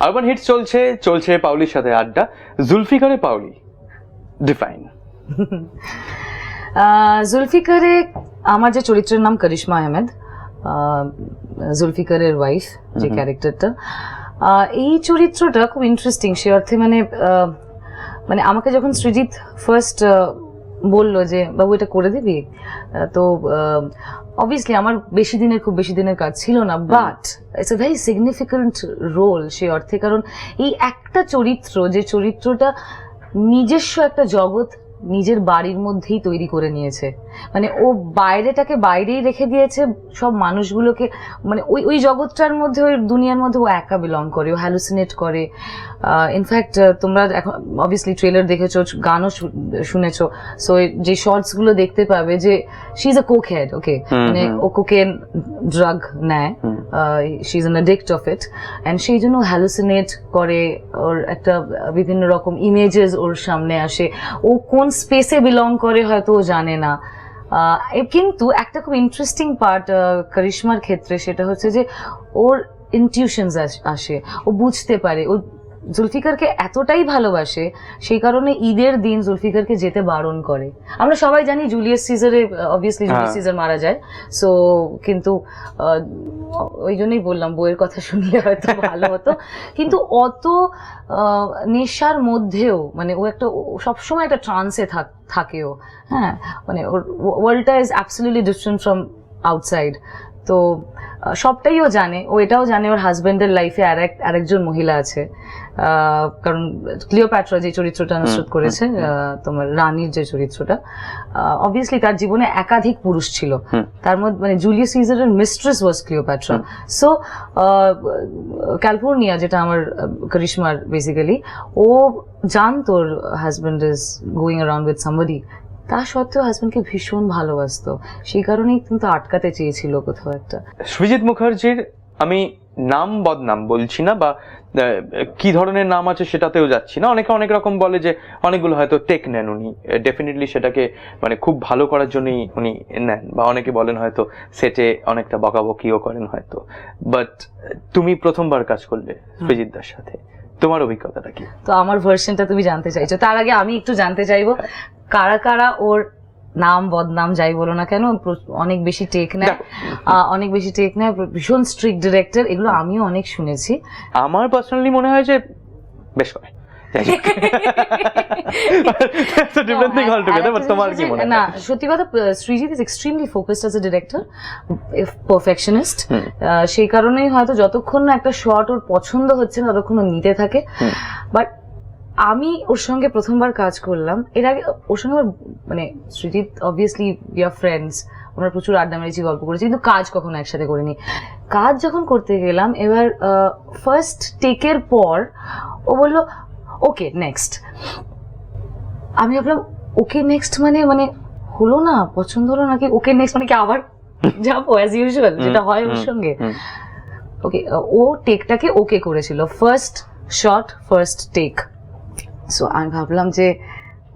Urban hits চলছে পাউলির সাথে আড্ডা। জুলফিকারে পাউলি, ডিফাইন। জুলফিকারে আমার যে চরিত্রের নাম করিশ্মা আহমেদ, জুলফিকারের ওয়াইফ যে ক্যারেক্টারটা, এই চরিত্রটা খুব ইন্টারেস্টিং সে অর্থে মানে আমাকে যখন সৃজিত ফার্স্ট বললো যে বাবু এটা করে দিবি, তো অবভিয়াসলি আমার খুব বেশি দিনের কাজ ছিল না, but it's a very significant role সে অর্থে, কারণ এই একটা চরিত্র, যে চরিত্রটা নিজস্ব একটা জগৎ নিজের বাড়ির মধ্যেই তৈরি করে নিয়েছে, মানে ও বাইরেটাকে বাইরেই রেখে দিয়েছে, সব মানুষগুলোকে মানে ওই জগৎটার মধ্যে, ওই দুনিয়ার মধ্যে ও একা বিলং করে, ও হ্যালুসিনেট করে। ইনফ্যাক্ট তোমরা এখন অবভিয়াসলি ট্রেলার দেখেছো, গানও শুনেছো, সো যে শর্টস গুলো দেখতে পাবে যে শি ইজ আ কোকহেড, ওকে, মানে ও কোকেন ড্রাগ নেয়, she is an addict of it, and সেই জন্য হ্যালুসিনেট করে, ওর একটা বিভিন্ন রকম ইমেজেস ওর সামনে আসে, ও কোন স্পেসে বিলং করে হয়তো ও জানে না। কিন্তু একটা খুব ইন্টারেস্টিং পার্ট করিশ্মার ক্ষেত্রে, সেটা হচ্ছে যে ওর ইনটিউশনস আসে, ও বুঝতে পারে, ও জুলফিকারকে এতটাই ভালোবাসে, সেই কারণে ঈদের দিন জুলফিকারকে যেতে বারণ করে। আমরা সবাই জানি জুলিয়াস সিজারে, অবভিয়াসলি জুলিয়াস সিজার মারা যায়, সো কিন্তু ওই জন্যই বললাম বইয়ের কথা শুনলে হয়তো ভালো হতো, কিন্তু অত নেশার মধ্যেও মানে ও একটা সবসময় একটা ট্রান্সে থাকে ও, হ্যাঁ, মানে ওর ওয়ার্ল্ডটা is absolutely different from outside. তো সবটাই ও জানে, ও এটাও জানে ওর হাজবেন্ডের লাইফে আরেকজন মহিলা আছে, কারণ ক্লিওপ্যাট্রা যে চরিত্রটা নিশ্চিত করেছে, তোমার রানীর যে চরিত্রটা, অবভিয়াসলি তার জীবনে একাধিক পুরুষ ছিল, তার মধ্যে মানে জুলিয়াস সিজারের mistress was Cleopatra. So California, যেটা আমার করিশ্মার বেসিক্যালি, ও জানতো ওর husband is going around with somebody, তা সত্ত্বেও হাজবেন্ডকে ভীষণ ভালোবাসতো, সেই কারণেই কিন্তু আটকাতে চেয়েছিল কোথাও একটা। সৃজিত মুখার্জির আমি নাম বদনাম বলছি না, বা কি ধরনের নাম আছে সেটাতেও যাচ্ছি না, অনেকে অনেক রকম বলে যে অনেকগুলো হয়তো টেক নেন উনি, ডেফিনেটলি সেটাকে মানে খুব ভালো করার জন্যই উনি নেন, বা অনেকে বলেন হয়তো সেটে অনেকটা বকাবকিও করেন হয়তো, বাট তুমি প্রথমবার কাজ করলে সৃজিত দার সাথে, তোমার অভিজ্ঞতাটা কি? তো আমার ভার্সনটা তুমি জানতে চাইছো, তার আগে আমি একটু জানতে চাইবো কারা কারা ওর নাম বদনাম যাই বলো না কেন অনেক বেশি টেক নেয়, ভীষণ স্ট্রিক্ট ডিরেক্টর, এগুলো আমিও অনেক শুনেছি। আমার পার্সোনালি মনে হয় যে বেশ করে না, সত্যি কথা, Srijit is extremely focused as a director, perfectionist, সেই কারণেই হয়তো যতক্ষণ না একটা শট ওর পছন্দ হচ্ছে না ততক্ষণ ও নিতে থাকে। বাট আমি ওর সঙ্গে প্রথমবার কাজ করলাম, এর আগে ওর সঙ্গে আমার মানে Srijit obviously we are friends, আমরা প্রচুর আড্ডা মেরেছি, গল্প করেছি, কিন্তু কাজ কখনো একসাথে করিনি। কাজ যখন করতে গেলাম, এবার ফার্স্ট টেকের পর ও বললো ওকে নেক্সট, আমি ভাবলাম ওকে নেক্সট মানে হলো না, পছন্দ হলো নাকি, ওকে নেক্সট মানে কি আবার যাবো অ্যাজ ইউজুয়াল, যেটা হয় ওর সঙ্গে। ওকে, ও টেকটাকে ওকে করেছিল, first shot first take. So আমি ভাবলাম যে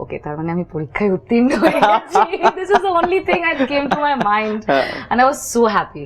ওকে, তার মানে আমি পরীক্ষায় উত্তীর্ণ হয়ে গেছি, this is the only thing that came to my mind, and I was so happy.